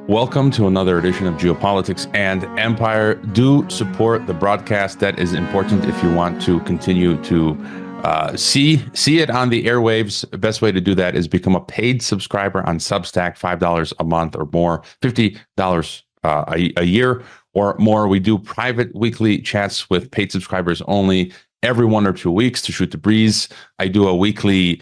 Welcome to another edition of Geopolitics and Empire. Do support the broadcast. That is important if you want to continue to see it on the airwaves. The best way to do that is become a paid subscriber on Substack, $5 a month or more, $50 a year or more. We do private weekly chats with paid subscribers only every 1 or 2 weeks to shoot the breeze. I do a weekly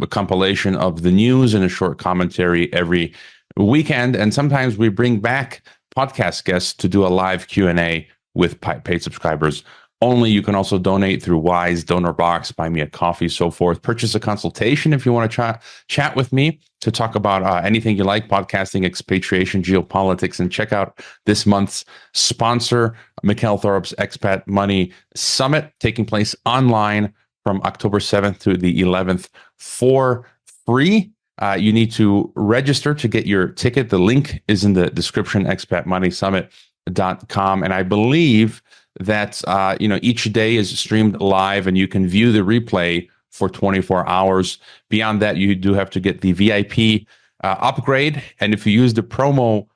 compilation of the news and a short commentary every weekend, and sometimes we bring back podcast guests to do a live Q&A with paid subscribers only. You can also donate through Wise, Donor Box, Buy Me a Coffee, so forth. Purchase a consultation if you want to chat with me to talk about anything you like, podcasting, expatriation, geopolitics, and check out this month's sponsor, Mikhail Thorup's Expat Money Summit, taking place online from October 7th to the 11th for free. You need to register to get your ticket. The link is in the description, expatmoneysummit.com. And I believe that each day is streamed live and you can view the replay for 24 hours. Beyond that, you do have to get the VIP upgrade. And if you use the promo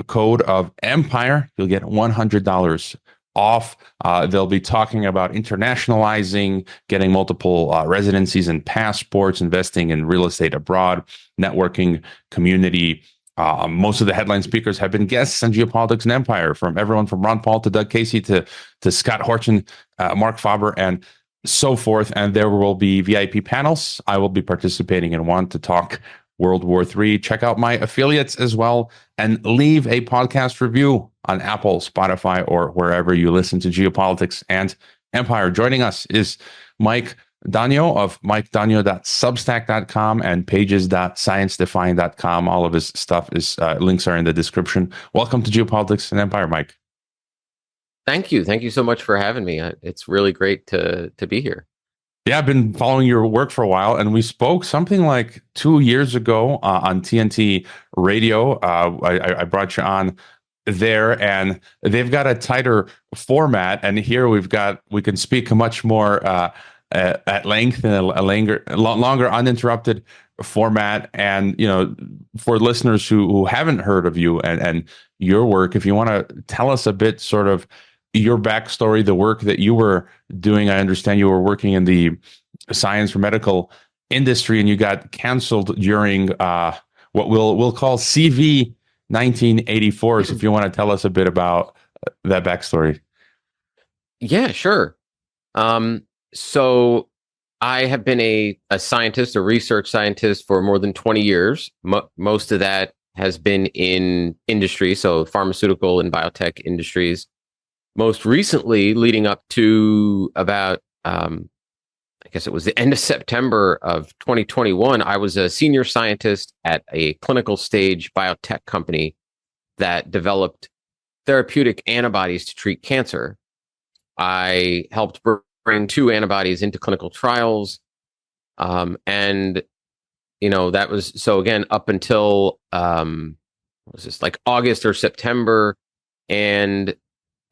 code of Empire, you'll get $100 off. They'll be talking about internationalizing, getting multiple residencies and passports, investing in real estate abroad, networking, community. Most of the headline speakers have been guests on Geopolitics and Empire, from everyone from Ron Paul to Doug Casey to Scott Horton, Mark Faber, and so forth. And there will be VIP panels. I will be participating in one to talk World War III. Check out my affiliates as well and leave a podcast review on Apple, Spotify, or wherever you listen to Geopolitics and Empire. Joining us is Mike Donio of MikeDonio.substack.com and pages.sciencedefying.com. All of his stuff is links are in the description. Welcome to Geopolitics and Empire, Mike. Thank you. Thank you so much for having me. It's really great to be here. Yeah, I've been following your work for a while, and we spoke something like 2 years ago on TNT Radio. I brought you on there, and they've got a tighter format, and here we can speak much more at length in a longer uninterrupted format. And for listeners who haven't heard of you and your work, if you want to tell us a bit sort of your backstory, the work that you were doing. I understand you were working in the science or medical industry, and you got canceled during what we'll call CV 1984. So if you want to tell us a bit about that backstory. Yeah, sure. So I have been a scientist, a research scientist for more than 20 years. Most of that has been in industry, so pharmaceutical and biotech industries. Most recently, leading up to about, I guess it was the end of September of 2021, I was a senior scientist at a clinical stage biotech company that developed therapeutic antibodies to treat cancer. I helped bring 2 antibodies into clinical trials. And, that was, so again, up until, was this like August or September? And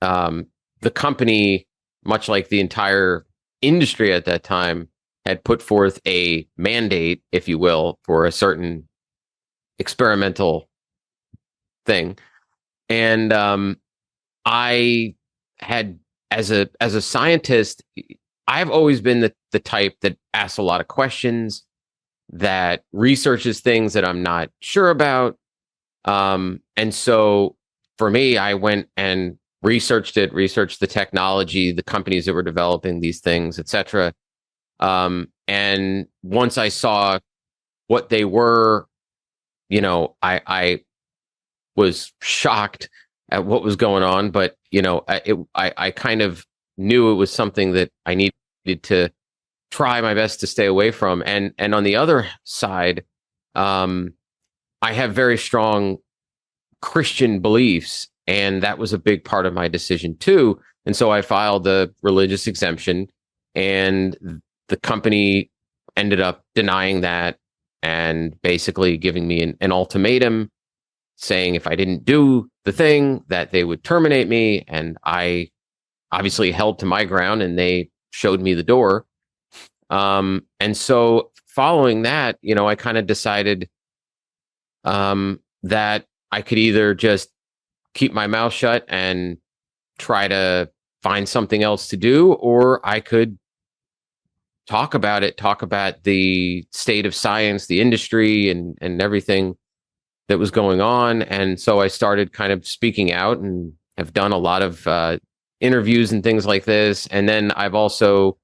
the company, much like the entire industry at that time, had put forth a mandate, if you will, for a certain experimental thing. And I had, as a scientist, I've always been the type that asks a lot of questions, that researches things that I'm not sure about. And so for me, I went and researched the technology, the companies that were developing these things, etc. And once I saw what they were, I was shocked at what was going on. But I kind of knew it was something that I needed to try my best to stay away from. And on the other side, I have very strong Christian beliefs. And that was a big part of my decision too. And so I filed the religious exemption, and the company ended up denying that and basically giving me an ultimatum, saying if I didn't do the thing, that they would terminate me. And I obviously held to my ground, and they showed me the door. And so following that, I kind of decided that I could either just keep my mouth shut and try to find something else to do, or I could talk about it, talk about the state of science, the industry, and everything that was going on. And so I started kind of speaking out and have done a lot of interviews and things like this. And then I've also,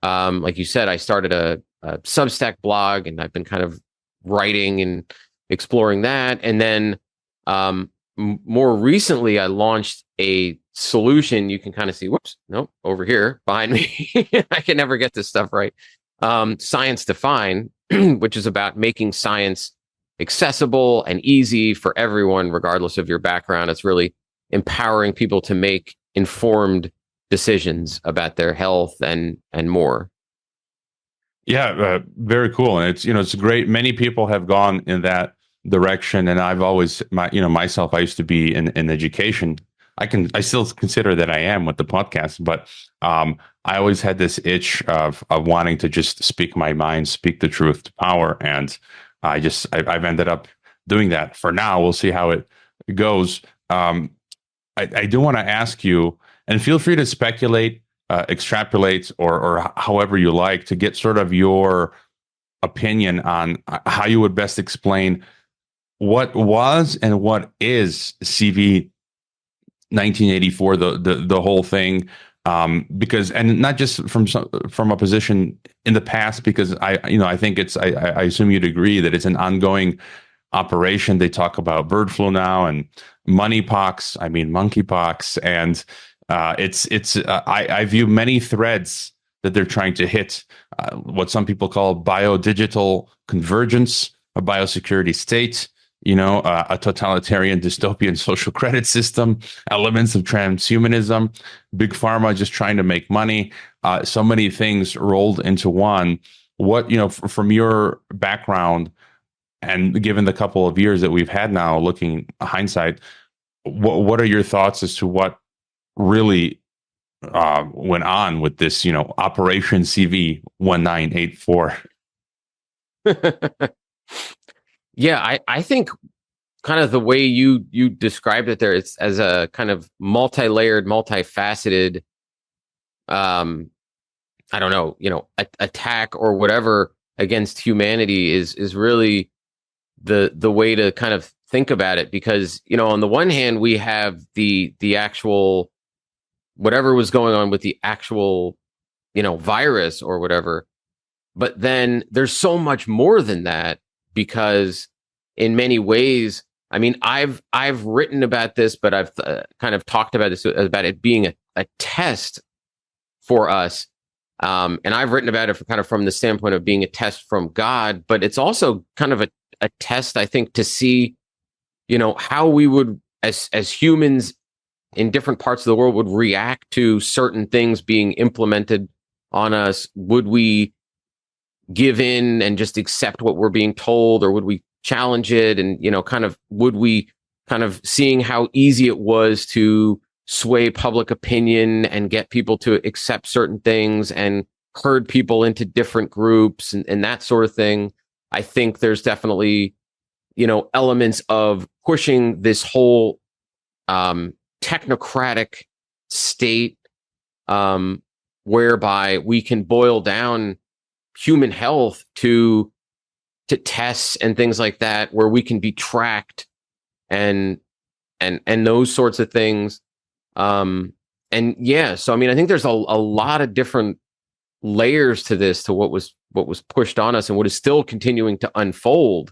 like you said, I started a Substack blog, and I've been kind of writing and exploring that. And then more recently, I launched a solution. You can kind of see, whoops, nope, over here behind me. I can never get this stuff right. Science Define, which is about making science accessible and easy for everyone, regardless of your background. It's really empowering people to make informed decisions about their health and more. Yeah, very cool. And it's great. Many people have gone in that direction, and I've always, myself, I used to be in education. I still consider that I am with the podcast, but I always had this itch of wanting to just speak my mind, speak the truth to power, and I've ended up doing that. For now, we'll see how it goes. I do want to ask you, and feel free to speculate, extrapolate, or however you like, to get sort of your opinion on how you would best explain what was and what is CV 1984, the whole thing, because, and not just from a position in the past, because I think I assume you'd agree that it's an ongoing operation. They talk about bird flu now and monkeypox, and I view many threads that they're trying to hit, what some people call biodigital convergence, a biosecurity state, a totalitarian dystopian social credit system, elements of transhumanism, big pharma just trying to make money, so many things rolled into one. What, from your background, and given the couple of years that we've had now, looking hindsight, what are your thoughts as to what really went on with this, Operation CV 1984? Yeah, I think kind of the way you described it there, it's as a kind of multi-layered, multifaceted, I don't know, attack or whatever against humanity is really the way to kind of think about it. Because, on the one hand, we have the actual, whatever was going on with the actual, virus or whatever. But then there's so much more than that, because in many ways, I've written about this, but I've kind of talked about this, about it being a test for us. And I've written about it from the standpoint of being a test from God, but it's also kind of a test, I think, to see, how we would, as humans in different parts of the world, would react to certain things being implemented on us. Would we give in and just accept what we're being told, or would we challenge it? And, would we kind of, seeing how easy it was to sway public opinion and get people to accept certain things and herd people into different groups and that sort of thing. I think there's definitely, elements of pushing this whole technocratic state, whereby we can boil down human health to tests and things like that, where we can be tracked and those sorts of things. So I think there's a lot of different layers to this, to what was pushed on us and what is still continuing to unfold.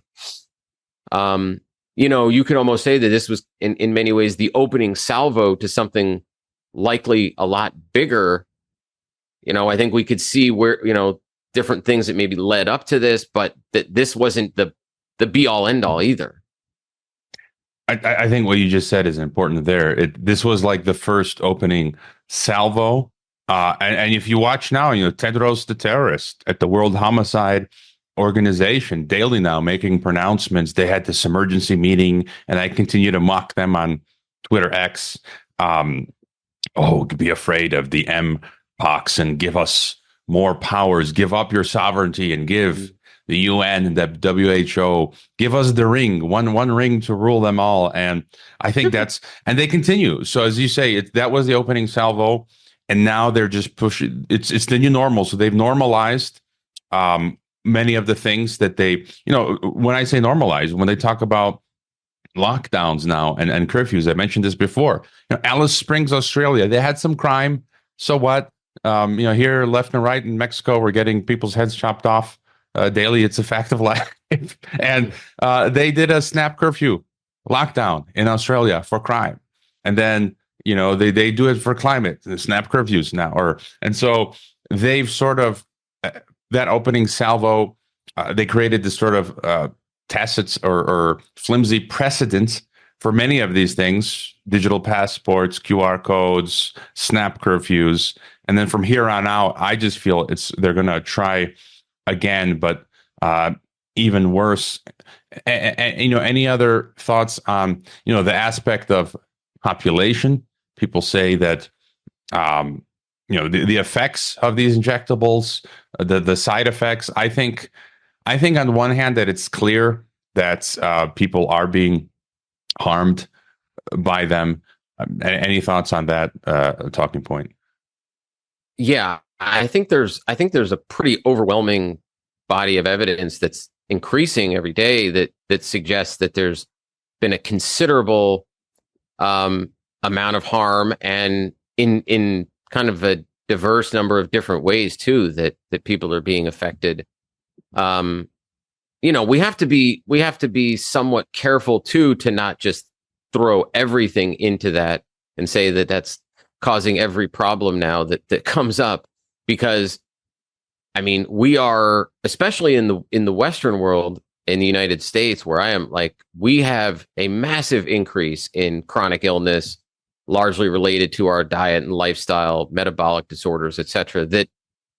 You could almost say that this was in many ways the opening salvo to something likely a lot bigger. I think we could see where, different things that maybe led up to this, but that this wasn't the be all end all either. I think what you just said is important there. This was like the first opening salvo. And if you watch now, Tedros the terrorist at the World Homicide Organization daily now making pronouncements. They had this emergency meeting, and I continue to mock them on Twitter X. Be afraid of the M pox and give us more powers, give up your sovereignty and give the UN and the WHO. Give us the ring, one ring to rule them all. And I think and they continue. So as you say, that was the opening salvo, and now they're just pushing. It's the new normal. So they've normalized many of the things that when I say normalize, when they talk about lockdowns now and curfews, I mentioned this before. Alice Springs, Australia, they had some crime. So what? Here, left and right in Mexico, we're getting people's heads chopped off daily. It's a fact of life. And they did a snap curfew lockdown in Australia for crime. And then, they do it for climate, the snap curfews now. And so they've sort of, that opening salvo, they created this sort of tacit or flimsy precedent for many of these things: digital passports, QR codes, snap curfews. And then from here on out, I just feel they're going to try again, but even worse. Any other thoughts on, the aspect of population? People say that, the effects of these injectables, the side effects. I think on one hand that it's clear that people are being harmed by them. Any thoughts on that talking point? Yeah, I think there's a pretty overwhelming body of evidence that's increasing every day that suggests that there's been a considerable amount of harm, and in kind of a diverse number of different ways too, that people are being affected. We have to be somewhat careful too, to not just throw everything into that and say that that's causing every problem now that comes up, because I mean, we are, especially in the Western world, in the United States, where I am, we have a massive increase in chronic illness, largely related to our diet and lifestyle, metabolic disorders, et cetera, that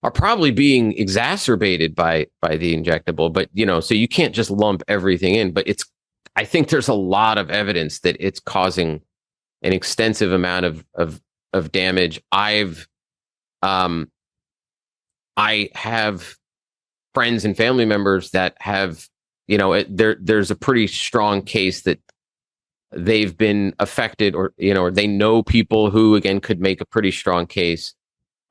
are probably being exacerbated by the injectable. But, so you can't just lump everything in, but I think there's a lot of evidence that it's causing an extensive amount of damage. I have friends and family members that have, there's a pretty strong case that they've been affected, or they know people who, again, could make a pretty strong case.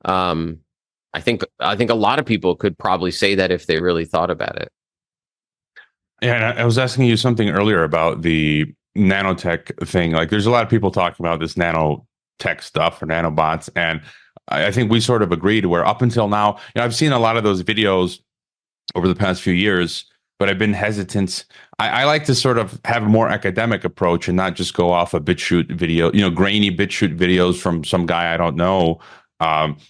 I think a lot of people could probably say that if they really thought about it. Yeah, and I was asking you something earlier about the nanotech thing. There's a lot of people talking about this nanotech stuff or nanobots, and I think we sort of agreed where up until now, I've seen a lot of those videos over the past few years, but I've been hesitant. I like to sort of have a more academic approach and not just go off a BitChute video, grainy BitChute videos from some guy I don't know,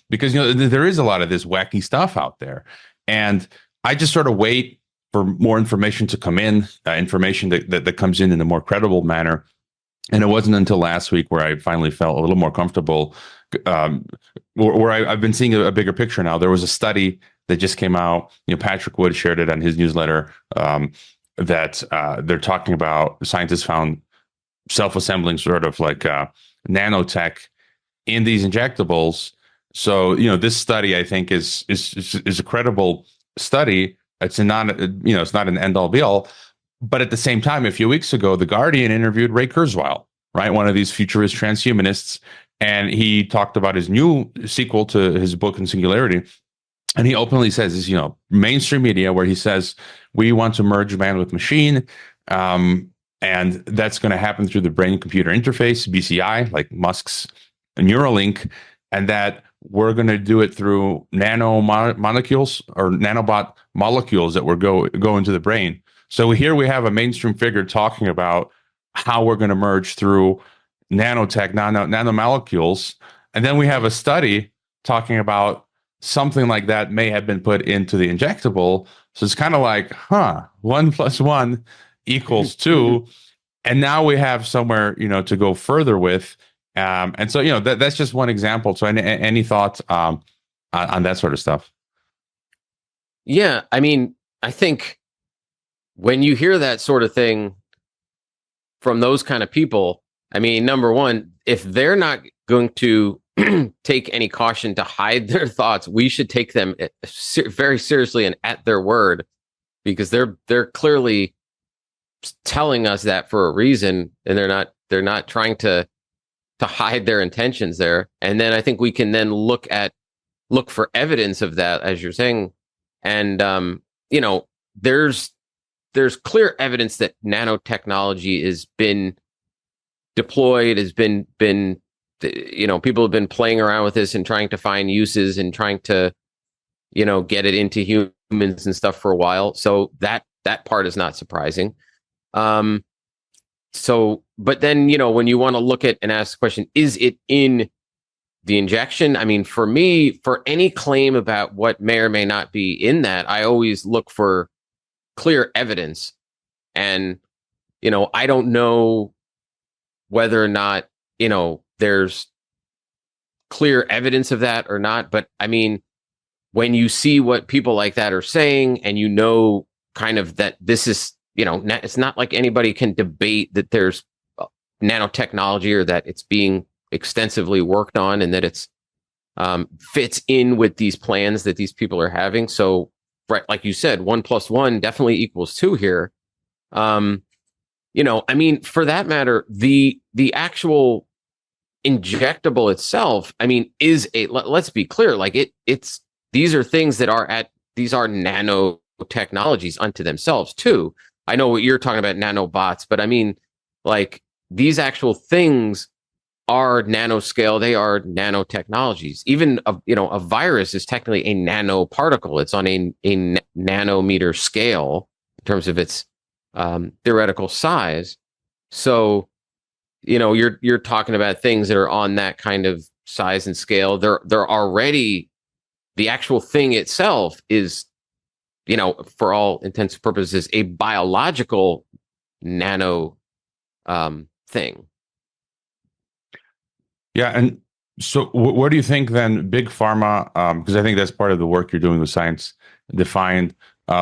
because there is a lot of this wacky stuff out there, and I just sort of wait for more information to come in, information that comes in a more credible manner. And it wasn't until last week where I finally felt a little more comfortable, where I've been seeing a bigger picture now. There was a study that just came out. Patrick Wood shared it on his newsletter, that they're talking about. Scientists found self-assembling sort of nanotech in these injectables. So this study, I think, is a credible study. It's not it's not an end all be all. But at the same time, a few weeks ago, The Guardian interviewed Ray Kurzweil, right, one of these futurist transhumanists, and he talked about his new sequel to his book in Singularity. And he openly says, this, mainstream media, where he says, we want to merge man with machine. And that's going to happen through the brain-computer interface, BCI, like Musk's Neuralink, and that we're going to do it through molecules or nanobot molecules that will go into the brain. So here we have a mainstream figure talking about how we're going to merge through nanotech, nanomolecules. And then we have a study talking about something like that may have been put into the injectable. So it's kind of like, 1 + 1 = 2. And now we have somewhere, to go further with. And so, that's just one example. So any thoughts on that sort of stuff? Yeah, I mean, I think when you hear that sort of thing from those kind of people, I mean, number one, if they're not going to take any caution to hide their thoughts, we should take them very seriously and at their word. because they're clearly telling us that for a reason, and they're not trying to hide their intentions there. And then I think we can then look for evidence of that, as you're saying. And there's clear evidence that nanotechnology has been deployed, has been people have been playing around with this and trying to find uses and trying to get it into humans and stuff for a while. So that part is not surprising. But then, when you want to look at and ask the question, is it in the injection? I mean, for me, for any claim about what may or may not be in that, I always look for clear evidence. And, I don't know whether or not, there's clear evidence of that or not. But I mean, when you see what people like that are saying, and kind of that this is, it's not like anybody can debate that there's nanotechnology or that it's being extensively worked on and that it's fits in with these plans that these people are having. So, right, like you said, 1 + 1 definitely equals 2 here. I mean, for that matter, the actual injectable itself, I mean, is let's be clear, like it's these are things that these are nanotechnologies unto themselves too. I know what you're talking about, nanobots, but I mean, like, these actual things are nanoscale. They are nanotechnologies. Even a virus is technically a nanoparticle. It's on a nanometer scale in terms of its theoretical size. So, you're talking about things that are on that kind of size and scale. They're already, the actual thing itself is, for all intents and purposes, a biological nano thing. Yeah, and so what do you think then, big pharma? Because I think that's part of the work you're doing with Science Defined.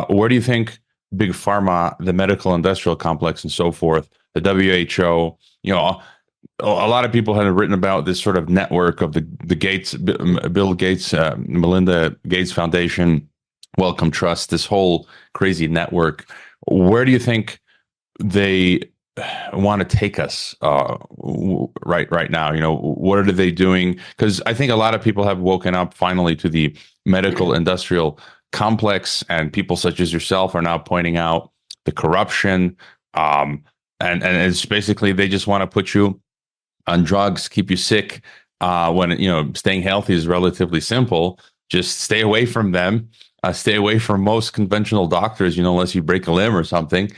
Where do you think big pharma, the medical industrial complex, and so forth, the WHO, a lot of people have written about this sort of network of the Gates, Bill Gates, Melinda Gates Foundation, Wellcome Trust, this whole crazy network. Where do you think they want to take us right now? What are they doing? Because I think a lot of people have woken up finally to the medical industrial complex, and people such as yourself are now pointing out the corruption, and it's basically they just want to put you on drugs, keep you sick, when staying healthy is relatively simple. Just stay away from them. Stay away from most conventional doctors, unless you break a limb or something.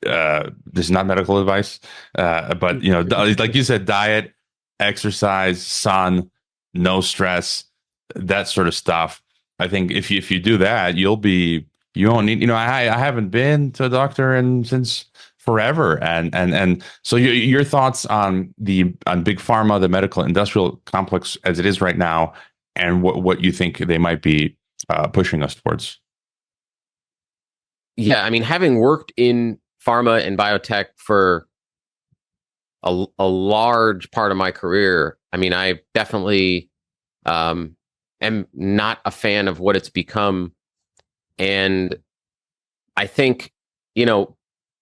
This is not medical advice, but like you said, diet, exercise, sun, no stress, that sort of stuff. I think if you do that, you won't need. I haven't been to a doctor since forever, and so your thoughts on big pharma, the medical industrial complex as it is right now, and what you think they might be pushing us towards. Yeah, I mean, having worked in pharma and biotech for a large part of my career, I mean, I definitely am not a fan of what it's become. And I think,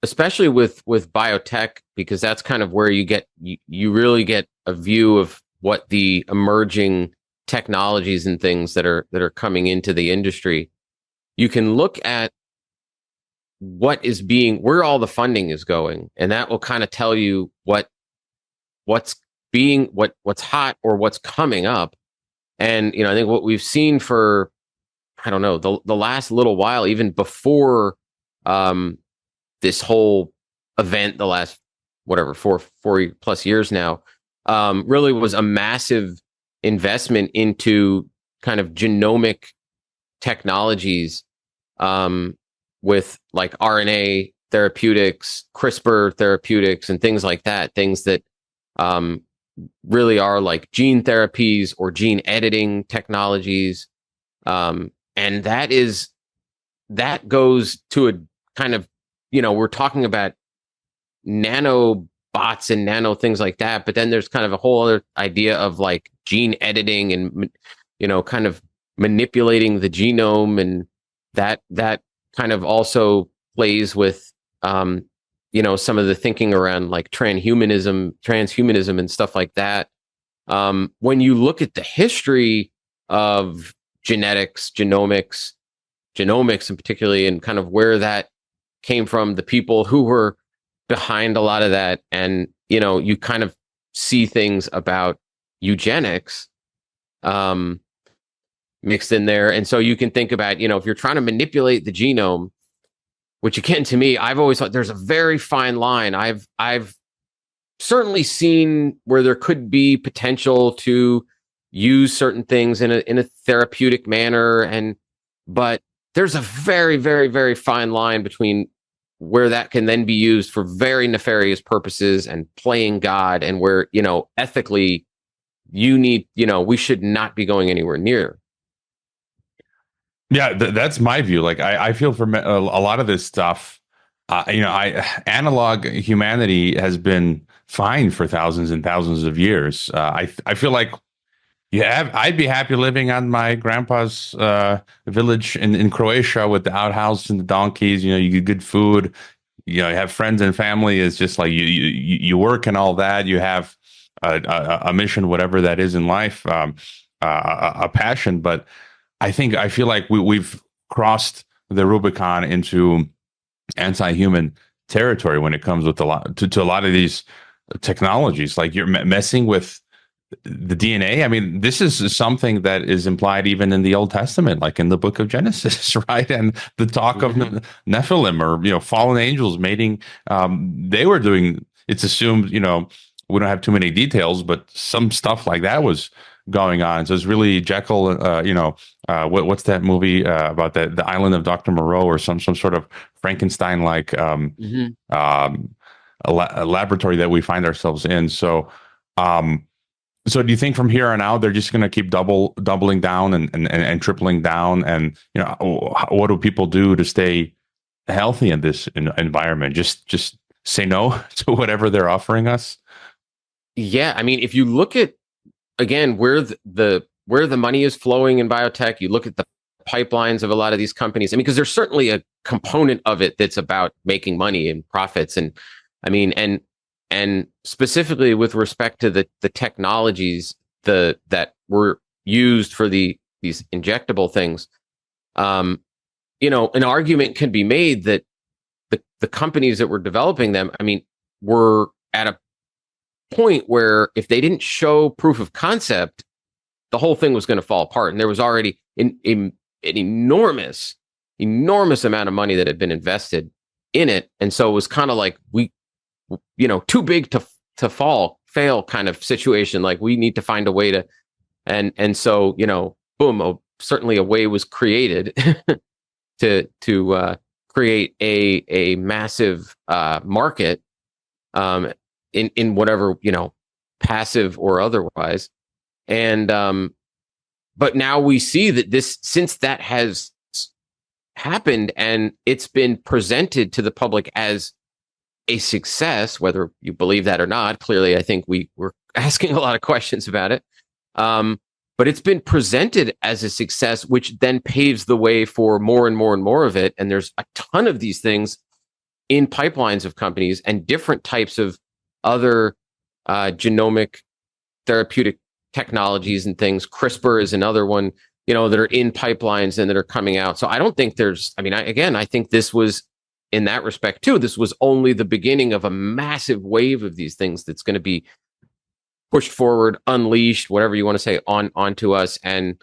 especially with biotech, because that's kind of where you really get a view of what the emerging technologies and things that are coming into the industry. You can look at where all the funding is going, and that will kind of tell you what's hot or what's coming up. And I think what we've seen for, I don't know, the last little while, even before this whole event, the last four plus years now, really was a massive investment into kind of genomic technologies, with like RNA therapeutics, CRISPR therapeutics, and things like that. Things that really are like gene therapies or gene editing technologies, and that goes to a kind of, we're talking about nanobots and nano things like that, but then there's kind of a whole other idea of like gene editing and kind of manipulating the genome, and that kind of also plays with, some of the thinking around like transhumanism and stuff like that. When you look at the history of genetics, genomics and particularly, and kind of where that came from, the people who were behind a lot of that, and you kind of see things about eugenics mixed in there. And so you can think about, if you're trying to manipulate the genome, which again, to me, I've always thought there's a very fine line. I've certainly seen where there could be potential to use certain things in a therapeutic manner, but there's a very, very, very fine line between where that can then be used for very nefarious purposes and playing God, and where, ethically we should not be going anywhere near. Yeah, that's my view. Like, I feel for a lot of this stuff, analog humanity has been fine for thousands and thousands of years. I feel like I'd be happy living on my grandpa's village in Croatia with the outhouse and the donkeys. You get good food. You have friends and family. It's just like you work and all that. You have a mission, whatever that is in life, a passion. But I feel like we've crossed the Rubicon into anti-human territory when it comes with to a lot of these technologies. Like, you're messing with the DNA. I mean, this is something that is implied even in the Old Testament, like in the book of Genesis, right? And the talk of Nephilim, or fallen angels mating. They were doing. It's assumed. We don't have too many details, but some stuff like that was going on. So it's really Jekyll. What's that movie about the island of Dr. Moreau, or some sort of Frankenstein like a laboratory that we find ourselves in. So. So do you think from here on out they're just going to keep doubling down and tripling down? And what do people do to stay healthy in this environment? Just say no to whatever they're offering us. Yeah, I mean, if you look at, again, where the money is flowing in biotech, you look at the pipelines of a lot of these companies. I mean, because there's certainly a component of it that's about making money and profits, and I mean, and specifically with respect to the technologies that were used for these injectable things, an argument can be made that the companies that were developing them, I mean, were at a point where if they didn't show proof of concept, the whole thing was going to fall apart. And there was already an enormous amount of money that had been invested in it. And so it was kind of like too big to fail kind of situation. Like, we need to find a way to, and so, boom, certainly a way was created to create a massive market in whatever, passive or otherwise. And but now we see that since that has happened and it's been presented to the public as a success, whether you believe that or not, clearly I think we're asking a lot of questions about it. But it's been presented as a success, which then paves the way for more and more and more of it. And there's a ton of these things in pipelines of companies and different types of other genomic therapeutic technologies and things. CRISPR is another one, that are in pipelines and that are coming out. So I don't think I think this was, in that respect too, this was only the beginning of a massive wave of these things that's going to be pushed forward, unleashed, whatever you want to say, onto us. And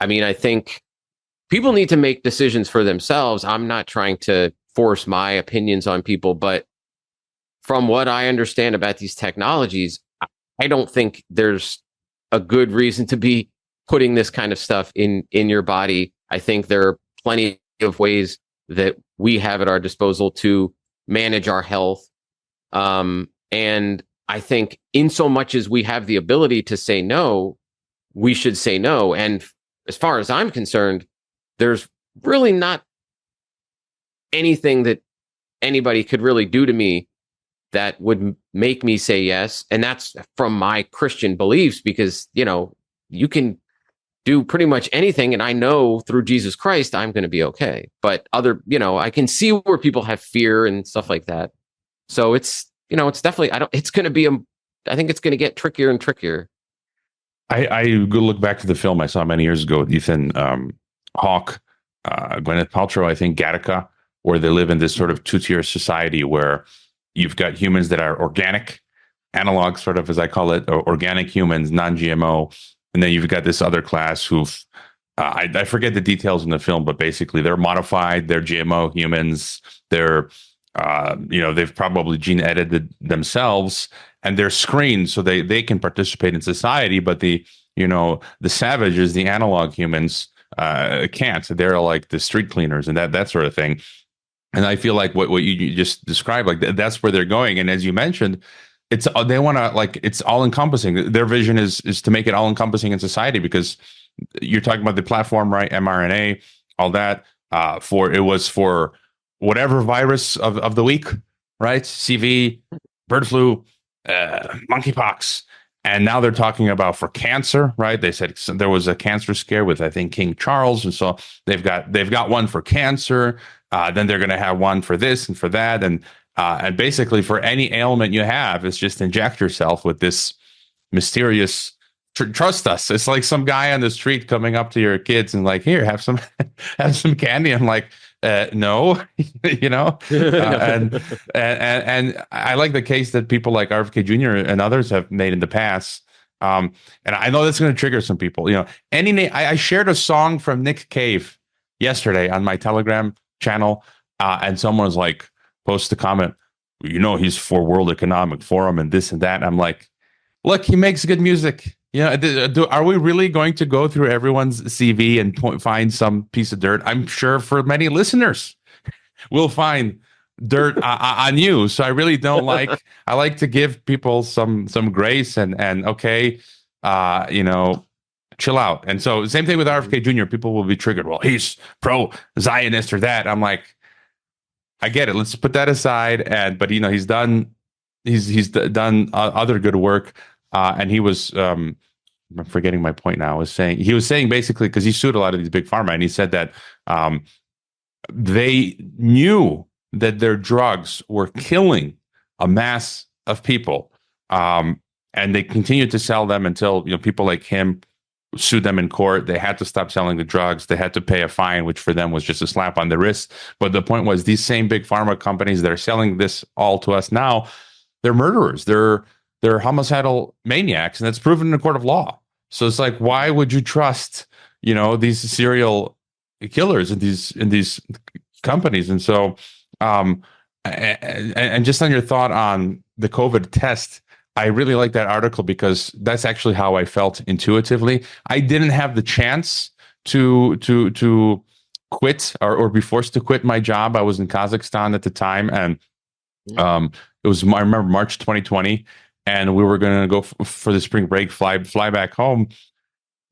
I mean, I think people need to make decisions for themselves. I'm not trying to force my opinions on people, but from what I understand about these technologies, I don't think there's a good reason to be putting this kind of stuff in your body. I think there are plenty of ways that we have at our disposal to manage our health. And I think in so much as we have the ability to say no, we should say no. And as far as I'm concerned, there's really not anything that anybody could really do to me that would make me say yes. And that's from my Christian beliefs, because, you can do pretty much anything, and I know through Jesus Christ I'm going to be okay. But I can see where people have fear and stuff like that. So it's definitely, it's going to be I think it's going to get trickier and trickier. I go look back to the film I saw many years ago with Ethan Hawke, Gwyneth Paltrow, I think Gattaca, where they live in this sort of two-tier society where you've got humans that are organic, analog sort of, as I call it, or organic humans, non-GMO, and then you've got this other class who've, I forget the details in the film, but basically they're modified, they're GMO humans, they're, they've probably gene edited themselves, and they're screened so they can participate in society, but the savages, the analog humans, can't. They're like the street cleaners and that sort of thing. And I feel like what you just described, like that's where they're going. And as you mentioned, they want to, like, it's all encompassing. Their vision is to make it all encompassing in society, because you're talking about the platform, right? mRNA, all that, for whatever virus of the week, right? CV, bird flu, monkeypox. And now they're talking about for cancer, right? They said there was a cancer scare with, I think, King Charles. And so they've got one for cancer. Then they're going to have one for this and for that. And basically for any ailment you have, it's just inject yourself with this mysterious, trust us. It's like some guy on the street coming up to your kids and like, here, have some candy. I'm like, no, and I like the case that people like RFK Jr. and others have made in the past. And I know that's going to trigger some people. I shared a song from Nick Cave yesterday on my Telegram channel, and someone was like, post a comment, he's for World Economic Forum and this and that. And I'm like, look, he makes good music. Are we really going to go through everyone's CV and find some piece of dirt? I'm sure for many listeners, we'll find dirt on you. So I really don't like. I like to give people some grace and okay, chill out. And so same thing with RFK Jr. People will be triggered. Well, he's pro-Zionist or that. I'm like, I get it. Let's put that aside. But he's done other good work. And he was, I'm forgetting my point now. He was saying basically, because he sued a lot of these big pharma, and he said that they knew that their drugs were killing a mass of people, and they continued to sell them until people like him sued them in court. They had to stop selling the drugs. They had to pay a fine, which for them was just a slap on the wrist. But the point was, these same big pharma companies that are selling this all to us now, they're murderers. They're homicidal maniacs, and that's proven in a court of law. So it's like, why would you trust, these serial killers in these companies? And so, and just on your thought on the COVID test, I really like that article because that's actually how I felt intuitively. I didn't have the chance to quit or be forced to quit my job. I was in Kazakhstan at the time, and it was, I remember, March 2020. And we were going to go for the spring break, fly back home.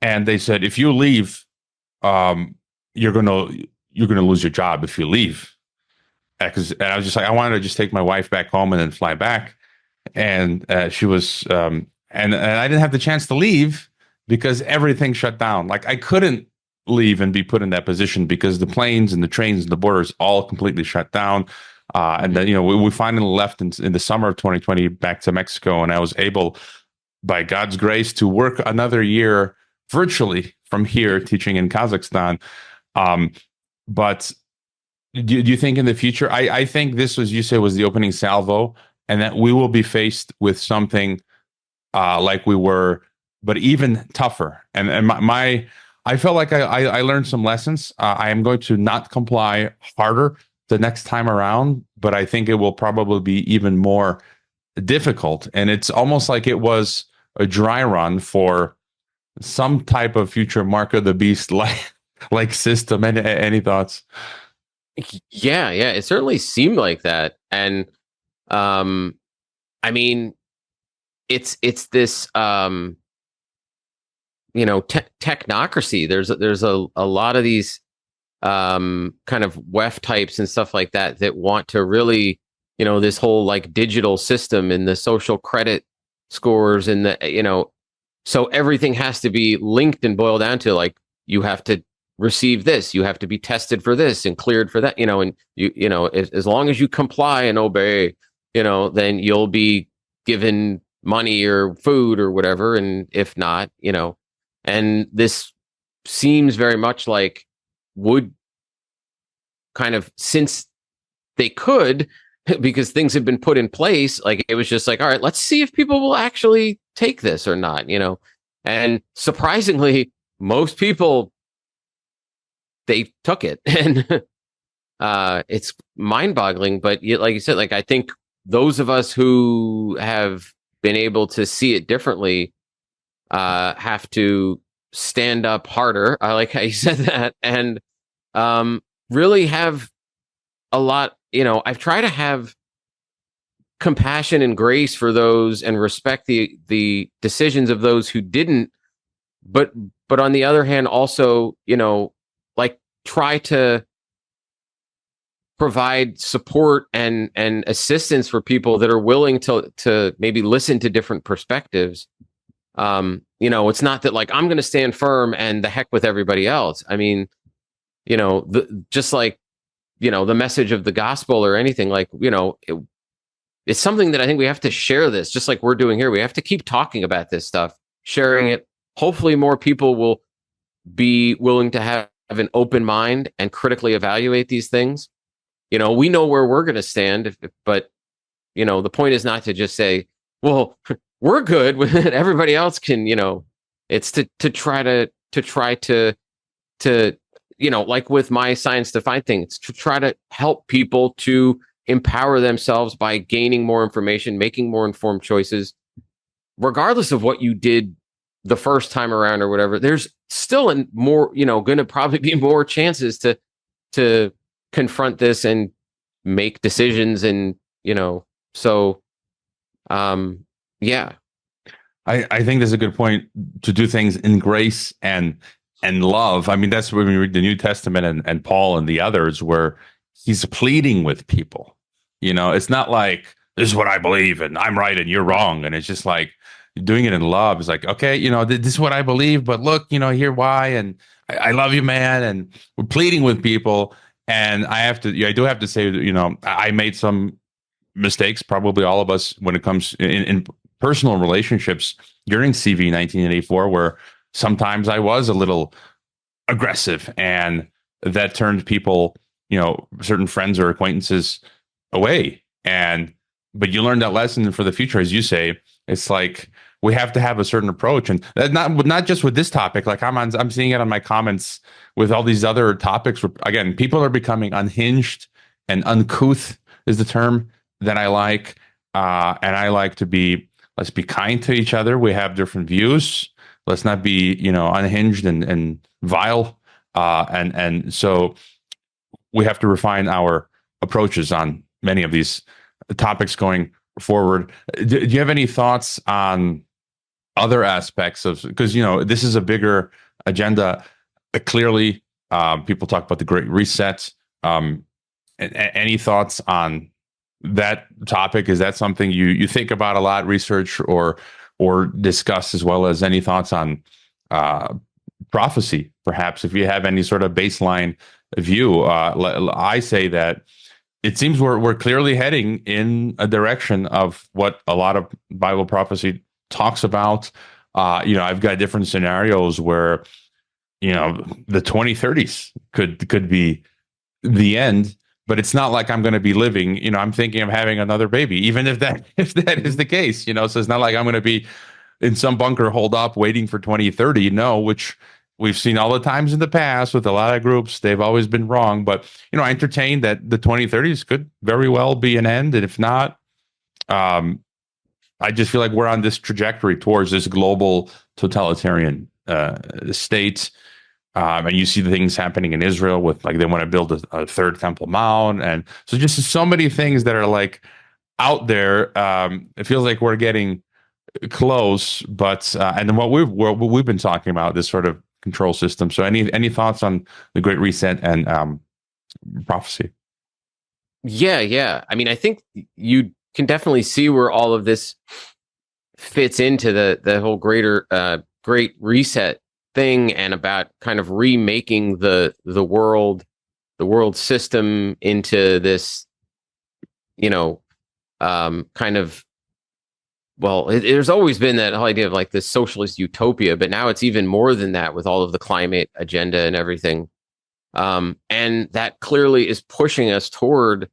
And they said, if you leave, you're going to lose your job if you leave. And I was just like, I wanted to just take my wife back home and then fly back. And she was, and I didn't have the chance to leave because everything shut down. Like, I couldn't leave and be put in that position because the planes and the trains and the borders all completely shut down. And then, we finally left in the summer of 2020 back to Mexico, and I was able, by God's grace, to work another year virtually from here, teaching in Kazakhstan. But do you think in the future, I think this was, you say, was the opening salvo, and that we will be faced with something like we were, but even tougher. And I felt like I learned some lessons. I am going to not comply harder the next time around, but I think it will probably be even more difficult. And it's almost like it was a dry run for some type of future Mark of the Beast like system. Any thoughts? Yeah, it certainly seemed like that. And I mean, it's this technocracy. There's a lot of these kind of WEF types and stuff like that want to really, this whole like digital system and the social credit scores and the, So everything has to be linked and boiled down to like, you have to receive this, you have to be tested for this and cleared for that, and as long as you comply and obey, then you'll be given money or food or whatever. And if not, and this seems very much like would kind of, since they could, because things have been put in place, like it was just like, all right, let's see if people will actually take this or not, and surprisingly, most people, they took it. And it's mind-boggling. But like you said, like I think those of us who have been able to see it differently have to stand up harder. I like how you said that, and really have a lot. I've tried to have compassion and grace for those and respect the decisions of those who didn't. But on the other hand, also, like try to provide support and assistance for people that are willing to maybe listen to different perspectives. It's not that like I'm going to stand firm and the heck with everybody else. I mean, just like, the message of the gospel or anything, like, it's something that I think we have to share this, just like we're doing here. We have to keep talking about this stuff, sharing it. Hopefully more people will be willing to have an open mind and critically evaluate these things. We know where we're going to stand, but, the point is not to just say, well, we're good with it, everybody else can, it's to try to, like with my science defined thing, it's to try to help people to empower themselves by gaining more information, making more informed choices, regardless of what you did the first time around or whatever. There's still more, going to probably be more chances to confront this and make decisions. And, so, yeah. I think that's a good point, to do things in grace and love. I mean, that's when we read the New Testament and Paul and the others, where he's pleading with people. It's not like, this is what I believe and I'm right and you're wrong. And it's just like doing it in love. It's like, okay, this is what I believe, but look, here why. And I love you, man. And we're pleading with people. And I do have to say that, I made some mistakes, probably all of us, when it comes in personal relationships during CV 1984, where sometimes I was a little aggressive, and that turned people, certain friends or acquaintances away. But you learn that lesson for the future, as you say. It's like we have to have a certain approach, and not just with this topic. Like I'm seeing it on my comments with all these other topics where, again, people are becoming unhinged and uncouth is the term that I like. And I like to be, let's be kind to each other. We have different views. Let's not be, unhinged and vile. And so we have to refine our approaches on many of these topics going forward. Do you have any thoughts on other aspects of, because, this is a bigger agenda. Clearly, people talk about the Great Reset. Any thoughts on that topic? Is that something you think about a lot, research or discuss, as well as any thoughts on prophecy, perhaps, if you have any sort of baseline view? I say that it seems we're clearly heading in a direction of what a lot of Bible prophecy talks about. I've got different scenarios where, the 2030s could be the end. But it's not like I'm going to be living, I'm thinking of having another baby, even if that is the case, so it's not like I'm going to be in some bunker holed up waiting for 2030, which we've seen all the times in the past with a lot of groups. They've always been wrong. But, I entertain that the 2030s could very well be an end. And if not, I just feel like we're on this trajectory towards this global totalitarian state. And you see the things happening in Israel with, like, they want to build a third Temple Mount. And so just so many things that are like out there. It feels like we're getting close, but and then what we've been talking about, this sort of control system. So any thoughts on the Great Reset and prophecy? Yeah. I mean, I think you can definitely see where all of this fits into the whole greater great reset thing, and about kind of remaking the world system into this, you know, kind of, well, there's always been that whole idea of like this socialist utopia, but now it's even more than that with all of the climate agenda and everything. And that clearly is pushing us toward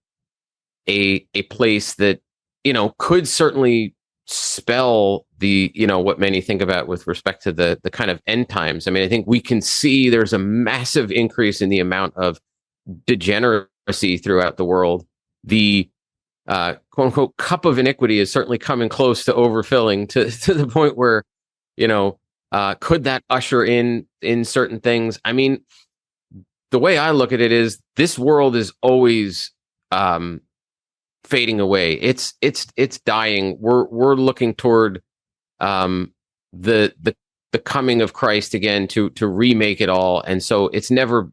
a place that, you know, could certainly spell the, you know, what many think about with respect to the kind of end times. I mean, I think we can see there's a massive increase in the amount of degeneracy throughout the world. The quote unquote cup of iniquity is certainly coming close to overfilling to the point where, you know, could that usher in certain things? I mean, the way I look at it is this world is always fading away. It's dying. We're looking toward the coming of Christ again to remake it all. And so it's never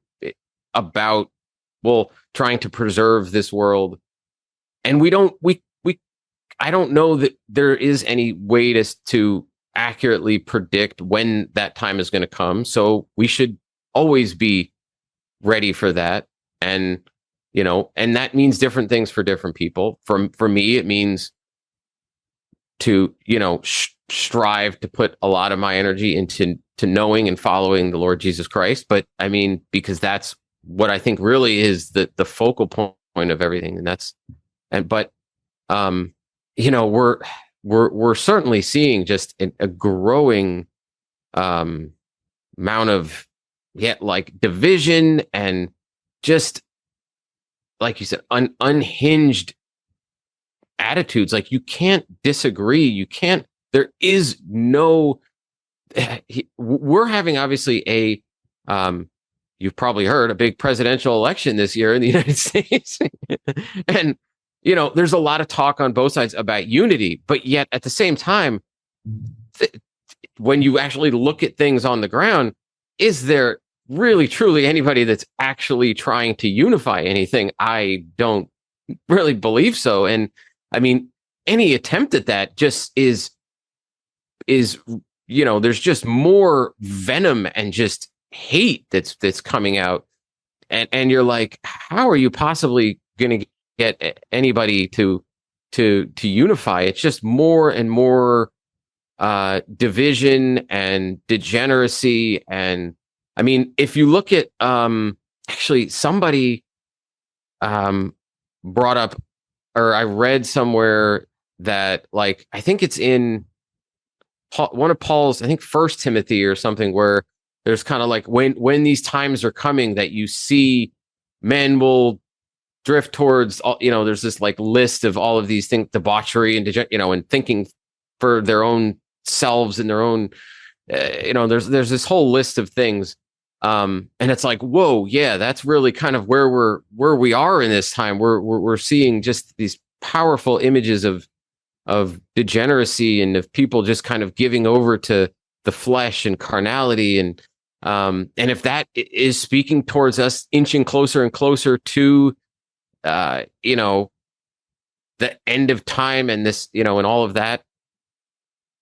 about, well, trying to preserve this world. And I don't know that there is any way to accurately predict when that time is going to come. So we should always be ready for that. And, you know, and that means different things for different people. For me, it means to, you know, strive to put a lot of my energy into knowing and following the Lord Jesus Christ. But I mean, because that's what I think really is the focal point of everything. But you know, we're certainly seeing just a growing amount of like division and just, like you said, unhinged attitudes. Like, you can't disagree. You can't. There is no. We're having obviously you've probably heard, a big presidential election this year in the United States, and you know, there's a lot of talk on both sides about unity, but yet at the same time, when you actually look at things on the ground, is there really truly anybody that's actually trying to unify anything? I don't really believe so. And I mean, any attempt at that just is, you know, there's just more venom and just hate that's coming out. And you're like, how are you possibly going to get anybody to unify? It's just more and more division and degeneracy. And I mean, if you look at actually somebody brought up, or I read somewhere that, like, I think it's in one of Paul's, I think First Timothy or something, where there's kind of like, when these times are coming, that you see men will drift towards, you know, there's this like list of all of these things, debauchery and you know, and thinking for their own selves and their own, you know, there's this whole list of things, and it's like, whoa, yeah, that's really kind of where we are in this time. We're seeing just these powerful images of degeneracy, and of people just kind of giving over to the flesh and carnality, and if that is speaking towards us inching closer and closer to you know, the end of time, and this, you know, and all of that,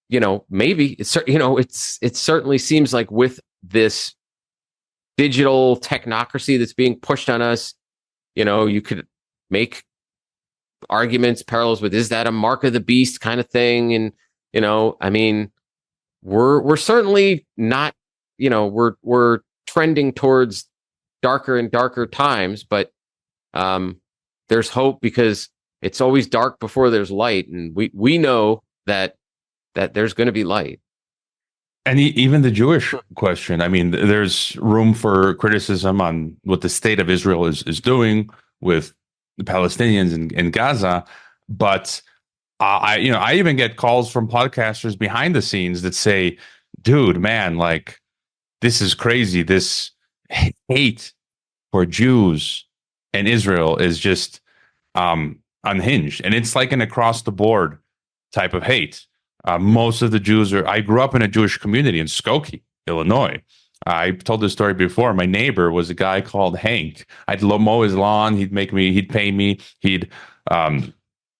you know, maybe it's, you know, it certainly seems like with this digital technocracy that's being pushed on us, you know, you could make arguments, parallels with, is that a mark of the beast kind of thing? And, you know, I mean, we're certainly not, you know, we're trending towards darker and darker times, but there's hope, because it's always dark before there's light, and we know that there's going to be light. And even the Jewish question, I mean, there's room for criticism on what the state of Israel is doing with the Palestinians in Gaza, but I even get calls from podcasters behind the scenes that say, dude, man, like, this is crazy. This hate for Jews and Israel is just unhinged. And it's like an across the board type of hate. Most of the Jews I grew up in a Jewish community in Skokie, Illinois. I've told this story before. My neighbor was a guy called Hank. I'd mow his lawn. He'd pay me. He'd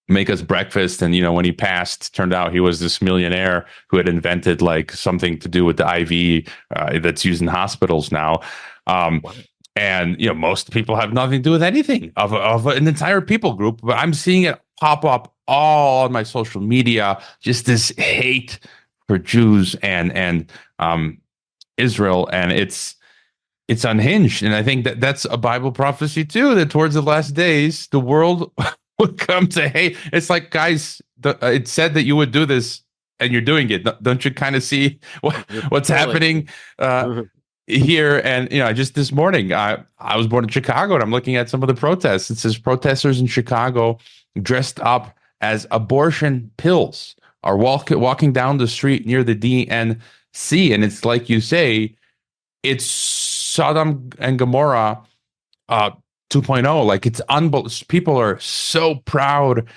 make us breakfast. And, when he passed, turned out he was this millionaire who had invented like something to do with the IV that's used in hospitals now. And, most people have nothing to do with anything of an entire people group, but I'm seeing it pop up all on my social media, just this hate for Jews and Israel. And it's unhinged. And I think that that's a Bible prophecy too, that towards the last days, the world would come to hate. It's like, guys, it said that you would do this and you're doing it. Don't you kind of see what's happening here? And, just this morning, I was born in Chicago and I'm looking at some of the protests. It says protesters in Chicago dressed up as abortion pills are walking down the street near the DNC. And it's like you say, it's Sodom and Gomorrah 2.0. Like, it's unbelievable. People are so proud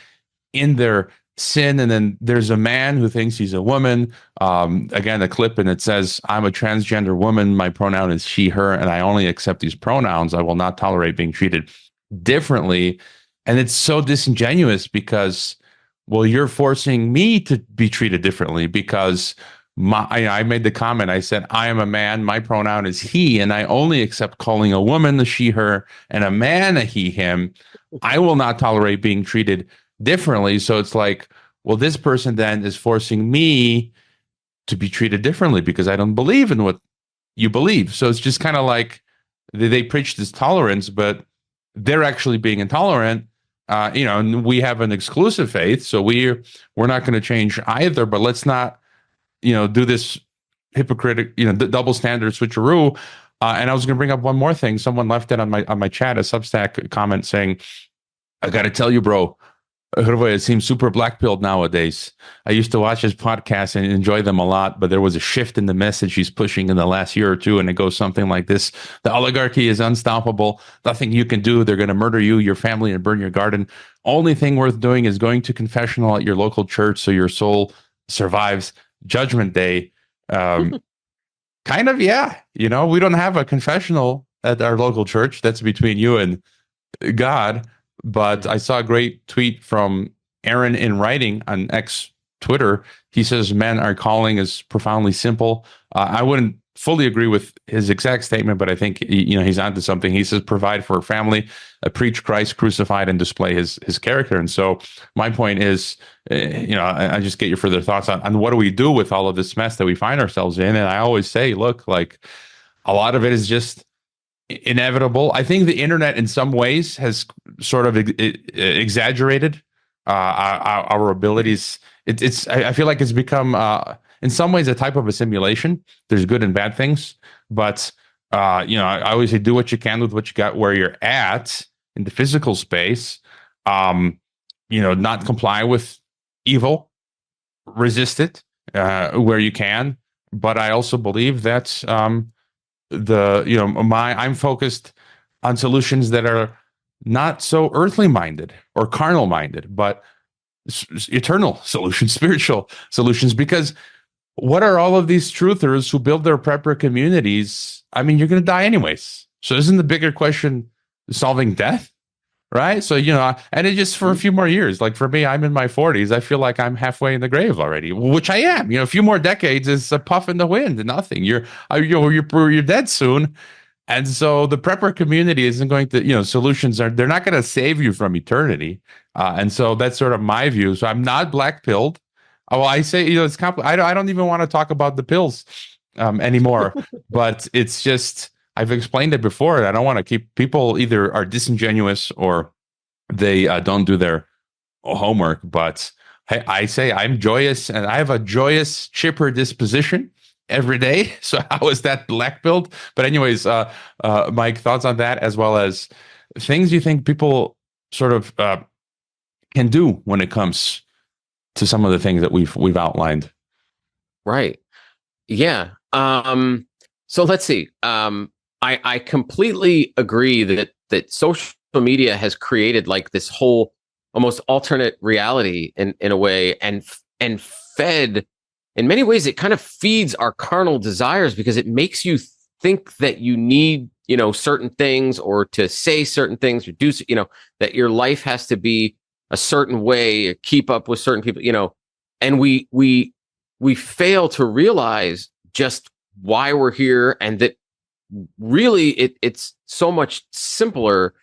in their sin. And then there's a man who thinks he's a woman. Again, a clip, and it says, I'm a transgender woman. My pronoun is she, her, and I only accept these pronouns. I will not tolerate being treated differently. And it's so disingenuous because, well, you're forcing me to be treated differently because I made the comment. I said, I am a man. My pronoun is he, and I only accept calling a woman a she, her, and a man a he, him. I will not tolerate being treated differently. So it's like, well, this person then is forcing me to be treated differently because I don't believe in what you believe. So it's just kind of like they preach this tolerance, but they're actually being intolerant. And we have an exclusive faith, so we're not going to change either. But let's not, do this hypocritic, the double standard switcheroo. And I was going to bring up one more thing. Someone left it on my chat, a Substack comment saying, "I got to tell you, bro, it seems super black-pilled nowadays. I used to watch his podcast and enjoy them a lot, but there was a shift in the message he's pushing in the last year or two, and it goes something like this: the oligarchy is unstoppable. Nothing you can do. They're going to murder you, your family, and burn your garden. Only thing worth doing is going to confessional at your local church so your soul survives Judgment Day." Kind of, yeah. We don't have a confessional at our local church. That's between you and God. But I saw a great tweet from Aaron in writing on X Twitter. He says, "Men, our calling is profoundly simple." I wouldn't fully agree with his exact statement, but I think he's onto something. He says, "Provide for a family, preach Christ crucified, and display his character." And so my point is, I just get your further thoughts on what do we do with all of this mess that we find ourselves in. And I always say, look, like, a lot of it is just inevitable. I think the internet in some ways has sort of exaggerated our abilities. I feel like it's become in some ways a type of a simulation. There's good and bad things, but I always say, do what you can with what you got where you're at in the physical space. Not comply with evil, resist it where you can. But I also believe that I'm focused on solutions that are not so earthly minded or carnal minded, but eternal solutions, spiritual solutions. Because what are all of these truthers who build their prepper communities? I mean, you're going to die anyways. So isn't the bigger question solving death? Right. So, and it just for a few more years. Like for me, I'm in my 40s. I feel like I'm halfway in the grave already, which I am. A few more decades is a puff in the wind, nothing. You're dead soon. And so the prepper community isn't going to, they're not going to save you from eternity. And so that's sort of my view. So I'm not black-pilled. Well, I say, it's complicated. I don't even want to talk about the pills anymore, but it's just, I've explained it before, and I don't want to keep people either are disingenuous or they don't do their homework. But I say I'm joyous, and I have a joyous, chipper disposition every day. So how is that black-pilled? But anyways, Mike, thoughts on that, as well as things you think people sort of can do when it comes to some of the things that we've outlined. Right. Yeah. So let's see. I completely agree that social media has created like this whole almost alternate reality in a way, and fed, in many ways, it kind of feeds our carnal desires because it makes you think that you need, certain things, or to say certain things, or do, that your life has to be a certain way, keep up with certain people, and we fail to realize just why we're here, and that really it's so much simpler.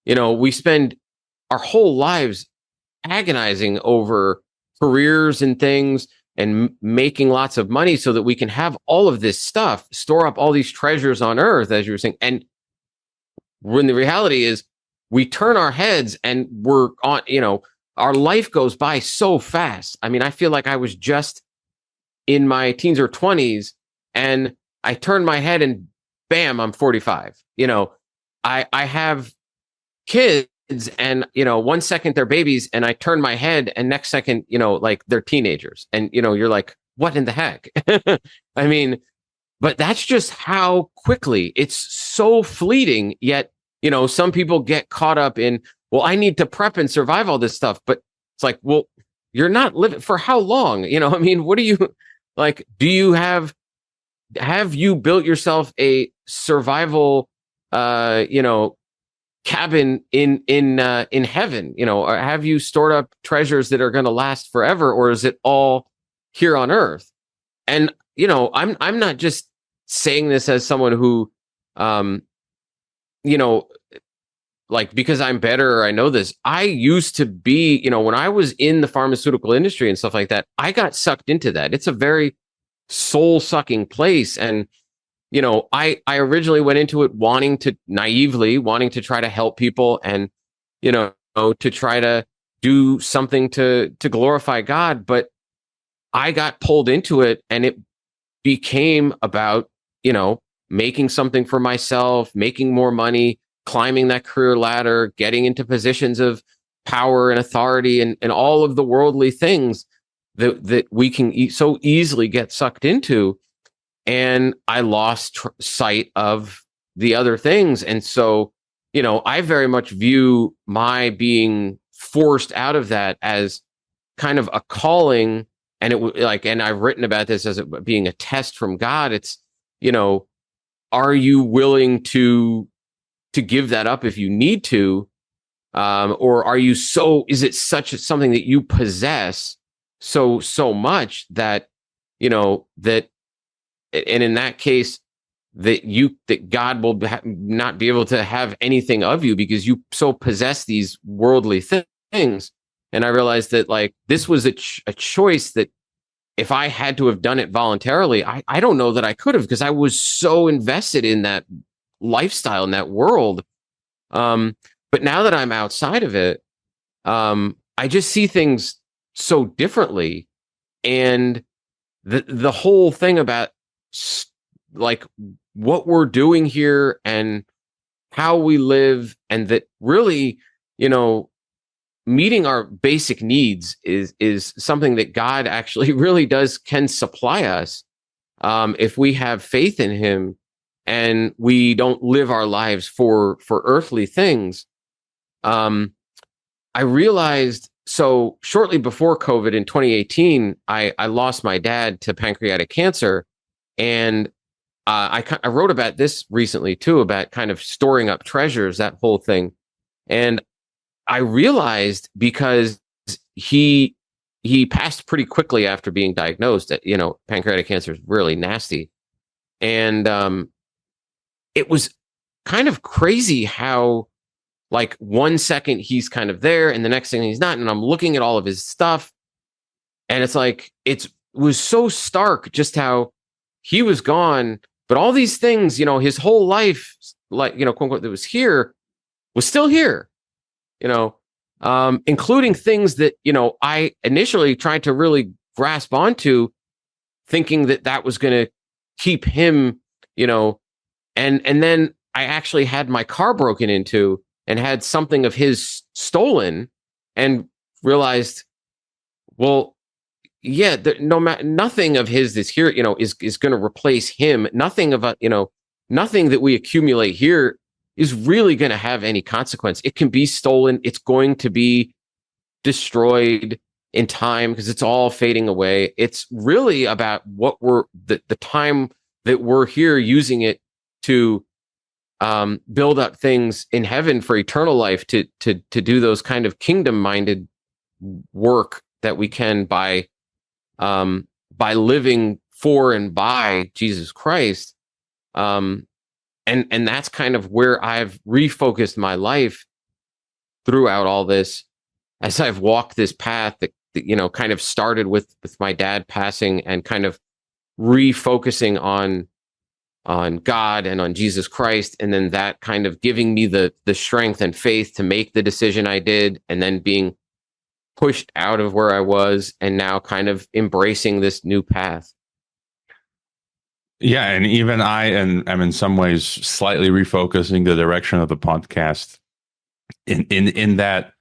We spend our whole lives agonizing over careers and things and making lots of money so that we can have all of this stuff, store up all these treasures on earth, as you were saying. And when the reality is we turn our heads and we're on, our life goes by so fast. I mean, I feel like I was just in my teens or 20s and I turned my head and bam, I'm 45. I have kids and, 1 second they're babies and I turn my head and next second, like they're teenagers and, you're like, what in the heck? I mean, but that's just how quickly it's so fleeting. Yet, some people get caught up in, well, I need to prep and survive all this stuff. But it's like, well, you're not living for how long? I mean, what do you like? Do you have you built yourself a survival, cabin in heaven, or have you stored up treasures that are going to last forever, or is it all here on earth? And I'm not just saying this as someone who like because I'm better or I know this. I used to be, when I was in the pharmaceutical industry and stuff like that, I got sucked into that. It's a very soul-sucking place. And I originally went into it naively wanting to try to help people and, to try to do something to glorify God. But I got pulled into it and it became about, making something for myself, making more money, climbing that career ladder, getting into positions of power and authority and all of the worldly things that we can so easily get sucked into. And I lost sight of the other things. And so, I very much view my being forced out of that as kind of a calling. And and I've written about this as it being a test from God. It's, are you willing to give that up if you need to? Or are you is it something that you possess so much that, that, and in that case, that God will not be able to have anything of you because you so possess these worldly things. And I realized that like this was a choice that if I had to have done it voluntarily, I don't know that I could have because I was so invested in that lifestyle in that world. But now that I'm outside of it, I just see things so differently. And the whole thing about like what we're doing here and how we live, and that really, meeting our basic needs is something that God actually really can supply us if we have faith in him and we don't live our lives for earthly things. I realized, so shortly before COVID in 2018, I lost my dad to pancreatic cancer. And I wrote about this recently too, about kind of storing up treasures, that whole thing. And I realized because he passed pretty quickly after being diagnosed that, pancreatic cancer is really nasty. And it was kind of crazy how like 1 second he's kind of there and the next thing he's not. And I'm looking at all of his stuff and it's like, it was so stark just how he was gone. But all these things, his whole life, like, quote unquote, that was here was still here. Including things that, I initially tried to really grasp onto, thinking that was going to keep him, and then I actually had my car broken into and had something of his stolen and realized, well, yeah, nothing of his is here, is going to replace him. Nothing of, nothing that we accumulate here is really going to have any consequence. It can be stolen. It's going to be destroyed in time because it's all fading away. It's really about what the time that we're here using it to build up things in heaven for eternal life, to do those kind of kingdom minded work that we can by living for and by Jesus Christ. And that's kind of where I've refocused my life throughout all this, as I've walked this path that kind of started with my dad passing, and kind of refocusing on God and on Jesus Christ, and then that kind of giving me the strength and faith to make the decision I did, and then being pushed out of where I was, and now kind of embracing this new path. Yeah, and even I am in some ways slightly refocusing the direction of the podcast in that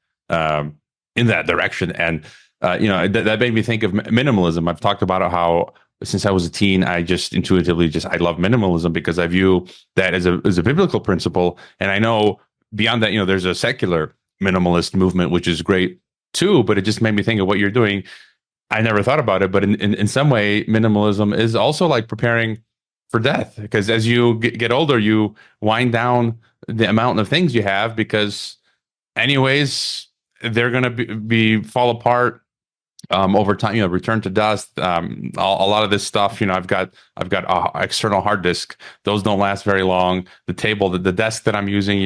direction, and that made me think of minimalism. I've talked about how since I was a teen, I just intuitively I love minimalism because I view that as a biblical principle, and I know beyond that, there's a secular minimalist movement which is great too. But it just made me think of what you're doing. I never thought about it, but in some way, minimalism is also like preparing for death, because as you get older, you wind down the amount of things you have, because anyways, they're going to be fall apart over time. Return to dust. A lot of this stuff. I've got a external hard disk. Those don't last very long. The table, the desk that I'm using,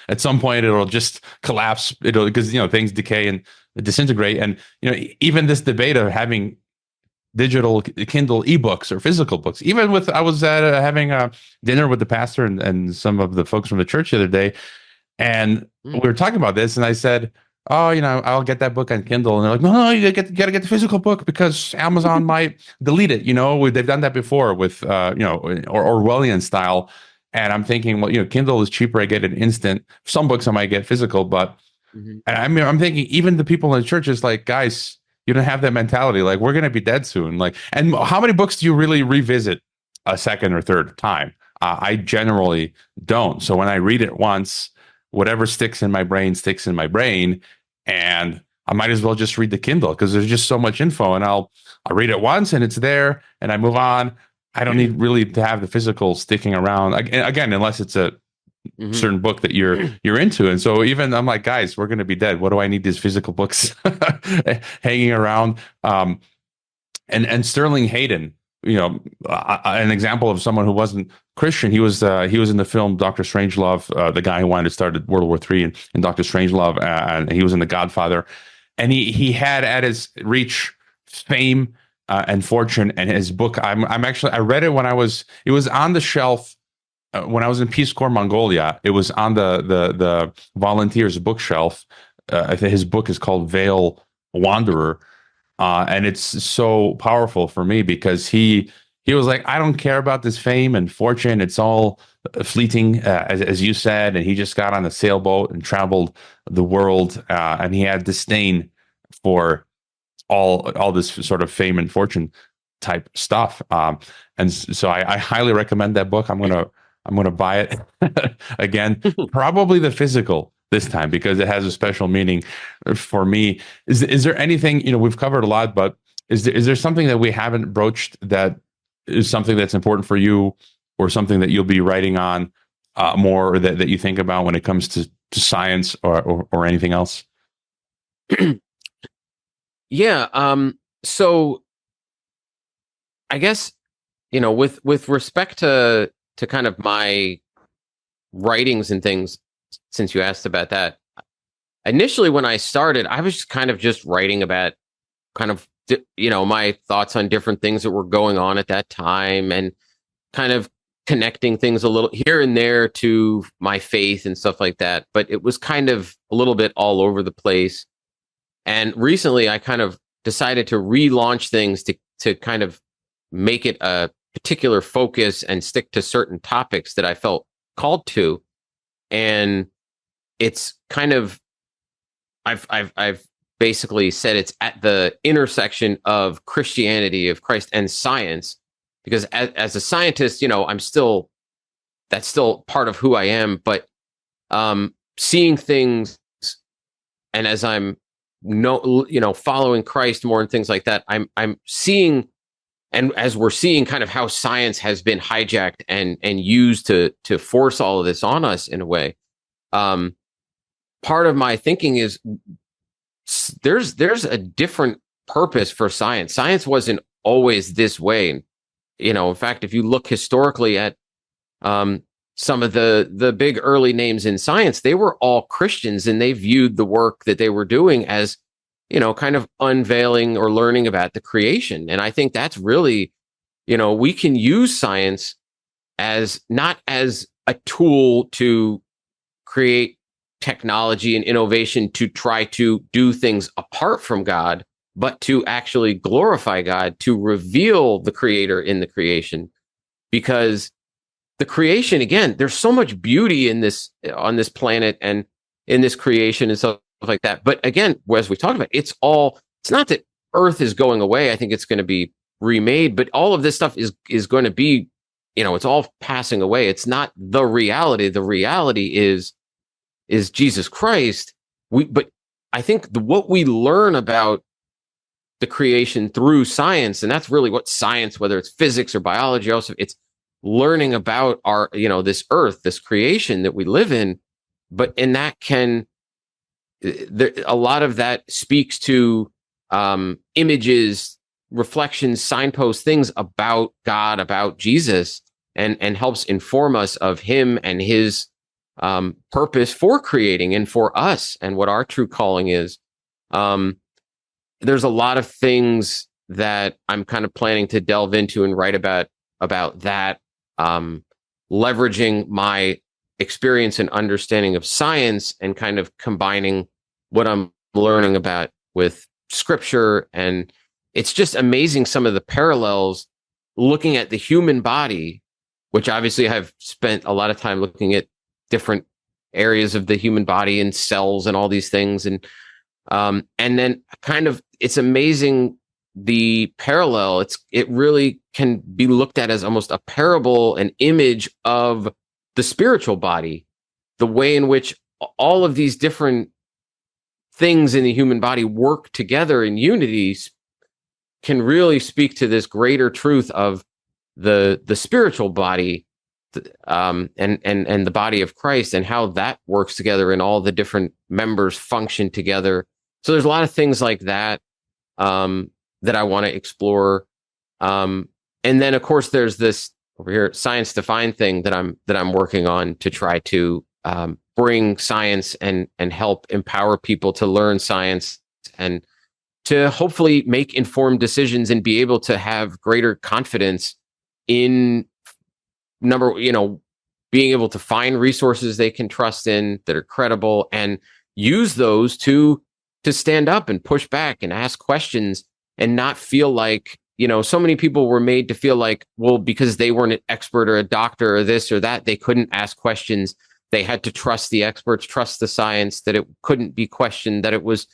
at some point it'll just collapse. Because things decay and disintegrate. And even this debate of having digital Kindle ebooks or physical books. Even with, I was having a dinner with the pastor and some of the folks from the church the other day, and we were talking about this, and I said, "Oh, I'll get that book on Kindle." And they're like, "No, you gotta get the physical book because Amazon might delete it." They've done that before with or Orwellian style. And I'm thinking, well, Kindle is cheaper. I get it instant. Some books I might get physical, but and I'm thinking even the people in the church is like, guys, you don't have that mentality. Like, we're going to be dead soon. Like, and how many books do you really revisit a second or third time? I generally don't. So when I read it once, whatever sticks in my brain sticks in my brain, and I might as well just read the Kindle because there's just so much info, and I'll read it once and it's there and I move on. I don't need really to have the physical sticking around again, unless it's a certain book that you're into. And so even I'm like, guys, we're going to be dead. What do I need these physical books hanging around? And Sterling Hayden, an example of someone who wasn't Christian. He was in the film Dr. Strangelove, the guy who wanted to start World War III in Dr. Strangelove, and he was in The Godfather. And he had at his reach fame and fortune, and his book. I read it when it was on the shelf. When I was in Peace Corps Mongolia, it was on the volunteers bookshelf. I think his book is called Veil Wanderer, and it's so powerful for me because he was like, I don't care about this fame and fortune; it's all fleeting, as you said. And he just got on a sailboat and traveled the world, and he had disdain for all this sort of fame and fortune type stuff. And so I highly recommend that book. I'm gonna buy it again, probably the physical this time because it has a special meaning for me. Is there anything, we've covered a lot, but is there something that we haven't broached that is something that's important for you, or something that you'll be writing on more, or that you think about when it comes to science or anything else? Yeah. So I guess, with respect to kind of my writings and things, since you asked about that, initially when I started, I was just writing about kind of, my thoughts on different things that were going on at that time, and kind of connecting things a little here and there to my faith and stuff like that. But it was kind of a little bit all over the place. And recently I kind of decided to relaunch things to kind of make it a particular focus and stick to certain topics that I felt called to. And it's kind of, I've basically said it's at the intersection of Christianity, of Christ, and science, because as a scientist, that's still part of who I am, but seeing things, and as I'm following Christ more and things like that, I'm seeing, and as we're seeing kind of how science has been hijacked and used to force all of this on us in a way. Part of my thinking is there's a different purpose for science. Science wasn't always this way. In fact, if you look historically at some of the big early names in science, they were all Christians, and they viewed the work that they were doing as, kind of unveiling or learning about the creation. And I think that's really, we can use science as not as a tool to create technology and innovation to try to do things apart from God, but to actually glorify God, to reveal the creator in the creation. Because the creation, again, there's so much beauty in this, on this planet and in this creation and stuff like that. But again, as we talked about, it's not that Earth is going away. I think it's going to be remade, but all of this stuff is going to be, it's all passing away. It's not the reality. The reality is Jesus Christ. But I think what we learn about the creation through science, and that's really what science, whether it's physics or biology, also it's learning about our, this Earth, this creation that we live in. But in that a lot of that speaks to images, reflections, signposts, things about God, about Jesus, and helps inform us of him and his purpose for creating and for us and what our true calling is. There's a lot of things that I'm kind of planning to delve into and write about that, leveraging my experience and understanding of science and kind of combining what I'm learning about with scripture. And it's just amazing, some of the parallels looking at the human body, which obviously I've spent a lot of time looking at different areas of the human body and cells and all these things. And then kind of, it's amazing the parallel. It really can be looked at as almost a parable, an image of the spiritual body, the way in which all of these different things in the human body work together in unity can really speak to this greater truth of the spiritual body, and the body of Christ, and how that works together and all the different members function together. So there's a lot of things like that that I want to explore. And then of course there's this over here science defined thing that I'm working on to try to bring science and help empower people to learn science and to hopefully make informed decisions and be able to have greater confidence in being able to find resources they can trust in that are credible and use those to stand up and push back and ask questions and not feel like, so many people were made to feel like, well, because they weren't an expert or a doctor or this or that, they couldn't ask questions. They had to trust the experts, trust the science, that it couldn't be questioned, that it was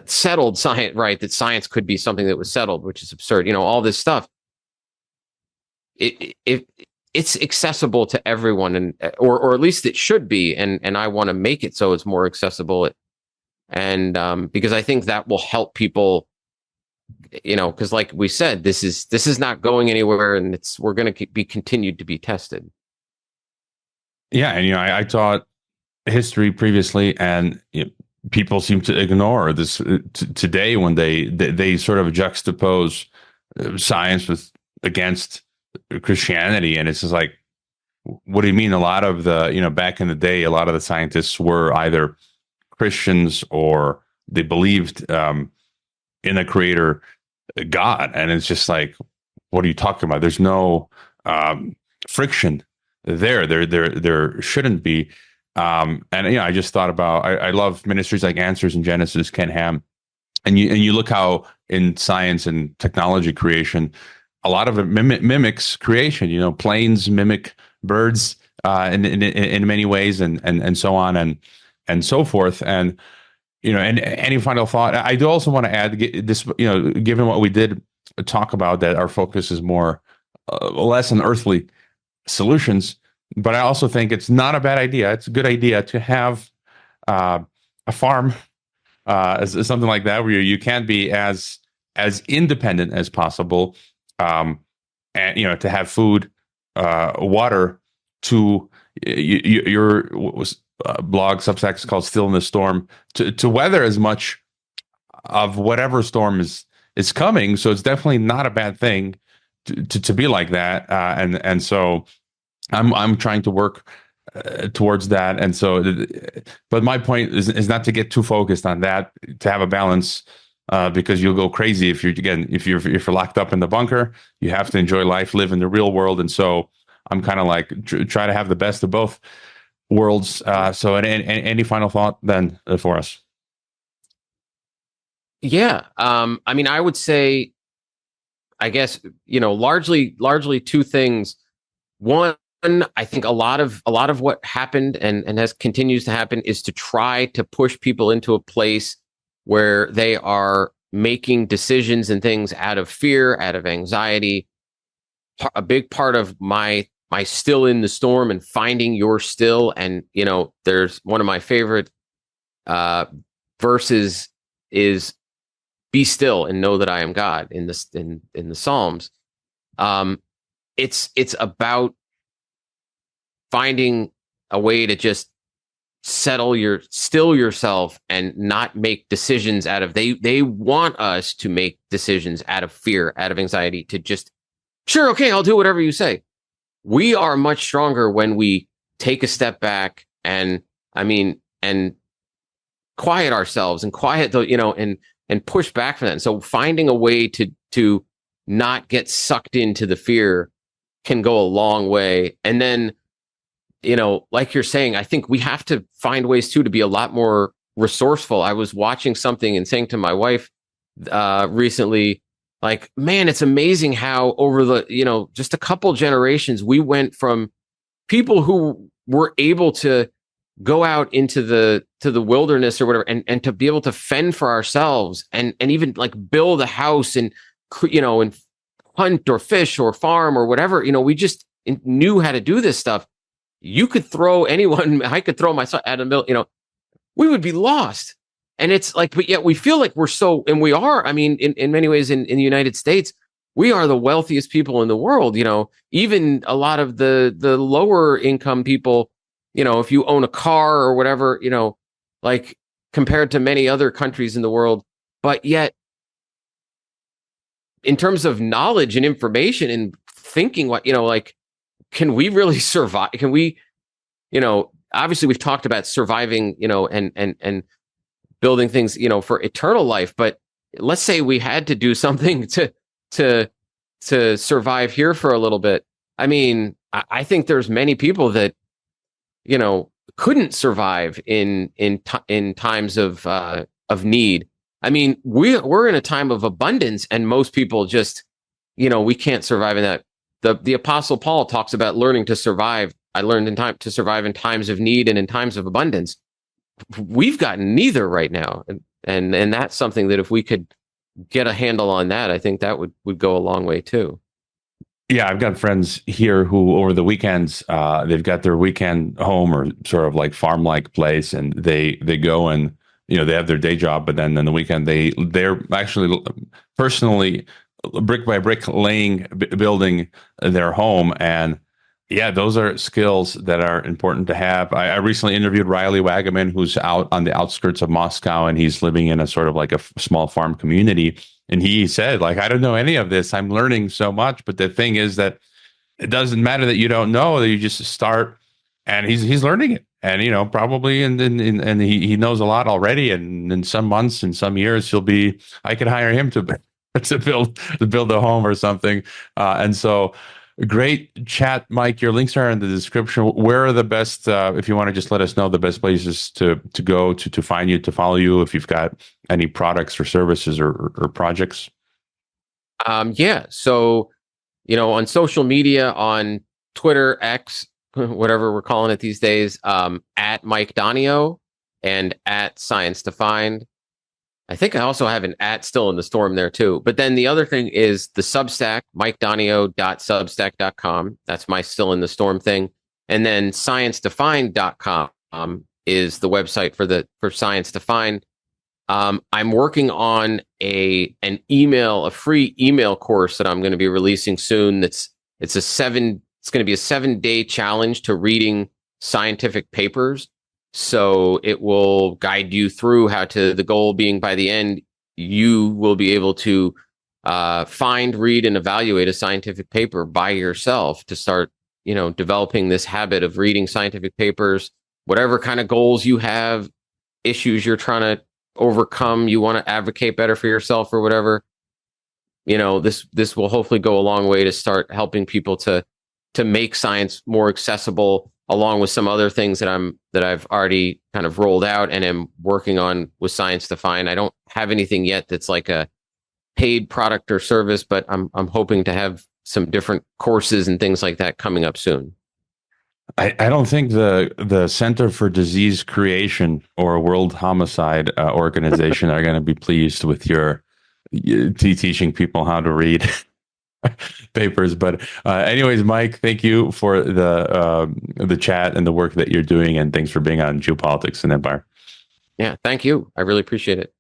settled science, right? That science could be something that was settled, which is absurd. All this stuff. It's accessible to everyone, or at least it should be, and I want to make it so it's more accessible. And because I think that will help people, because like we said, this is not going anywhere, and we're going to be continued to be tested. Yeah, and I taught history previously, and people seem to ignore this today when they sort of juxtapose science against Christianity, and it's just like, what do you mean? A lot of the back in the day, a lot of the scientists were either Christians or they believed in a creator, God, and it's just like, what are you talking about? There's no friction there. There shouldn't be. And I just thought about, I love ministries like Answers in Genesis, Ken Ham, and you look how in science and technology creation, a lot of it mimics creation. Planes mimic birds in many ways, and so on and so forth. And and any final thought? I do also want to add this. Given what we did talk about, that our focus is more less on earthly solutions, but I also think it's not a bad idea. It's a good idea to have a farm, something like that, where you can be as independent as possible. And to have food, water, to your blog Substack called Still in the Storm to weather as much of whatever storm is coming. So it's definitely not a bad thing to be like that. And so I'm trying to work towards that. And so, but my point is not to get too focused on that, to have a balance, because you'll go crazy if you're locked up in the bunker. You have to enjoy life, live in the real world. And so I'm kind of like try to have the best of both worlds. So any final thought then for us? Yeah. I mean, I would say, I guess, largely two things. One, I think a lot of what happened and has continues to happen is to try to push people into a place where they are making decisions and things out of fear, out of anxiety. A big part of my still in the storm and finding your still, and there's one of my favorite verses is "Be still and know that I am God" in the Psalms. It's about finding a way to just still yourself and not make decisions out of they want us to make decisions out of fear, out of anxiety, to just sure, okay, I'll do whatever you say. We are much stronger when we take a step back and quiet ourselves and quiet the and push back from that. And so finding a way to not get sucked into the fear can go a long way. And then like you're saying, I think we have to find ways too to be a lot more resourceful. I was watching something and saying to my wife recently, like, man, it's amazing how over the, just a couple generations, we went from people who were able to go out into the wilderness or whatever and to be able to fend for ourselves and even like build a house and and hunt or fish or farm or whatever. We just knew how to do this stuff. You could throw anyone, I could throw myself at a mill, we would be lost. And it's like, but yet we feel like we're so, and we are, I mean, in many ways in the United States, we are the wealthiest people in the world. Even a lot of the lower income people, if you own a car or whatever, like compared to many other countries in the world, but yet in terms of knowledge and information and thinking like, can we really survive? Can we, obviously we've talked about surviving, and building things, for eternal life, but let's say we had to do something to survive here for a little bit. I mean, I think there's many people that, couldn't survive in times of need. I mean, we're in a time of abundance and most people just, we can't survive in that. The Apostle Paul talks about learning to survive. I learned to survive in times of need and in times of abundance. We've got neither right now. And that's something that if we could get a handle on that, I think that would go a long way too. Yeah, I've got friends here who over the weekends, they've got their weekend home or sort of like farm-like place, and they go and, they have their day job, but then in the weekend they're actually personally brick by brick building their home. And yeah, those are skills that are important to have. I recently interviewed Riley Wagaman, who's out on the outskirts of Moscow, and he's living in a sort of like a small farm community. And he said, like, I don't know any of this. I'm learning so much. But the thing is that it doesn't matter that you don't know, that you just start, and he's learning it. And, probably, and he knows a lot already. And in some months, in some years, I could hire him to build a home or something. And so great chat, Mike. Your links are in the description. Where are the best, if you want to just let us know the best places to go to find you, to follow you, if you've got any products or services or projects? Yeah. So, on social media, on Twitter, X, whatever we're calling it these days, at Mike Donio and at Science Defined. I think I also have an at Still in the Storm there too. But then the other thing is the Substack, MikeDonio.substack.com. That's my Still in the Storm thing. And then ScienceDefined.com is the website for Science Defined. I'm working on a free email course that I'm going to be releasing soon. It's going to be a 7-day challenge to reading scientific papers. So it will guide you through how to, the goal being by the end, you will be able to find, read, and evaluate a scientific paper by yourself to start, developing this habit of reading scientific papers, whatever kind of goals you have, issues you're trying to overcome, you want to advocate better for yourself or whatever. This will hopefully go a long way to start helping people to make science more accessible, along with some other things that I've already kind of rolled out and am working on with Science Defined. I don't have anything yet that's like a paid product or service, but I'm hoping to have some different courses and things like that coming up soon. I don't think the Center for Disease Creation or World Homicide Organization are going to be pleased with your teaching people how to read papers. But anyways, Mike, thank you for the chat and the work that you're doing, and thanks for being on Geopolitics and Empire. Yeah, thank you. I really appreciate it.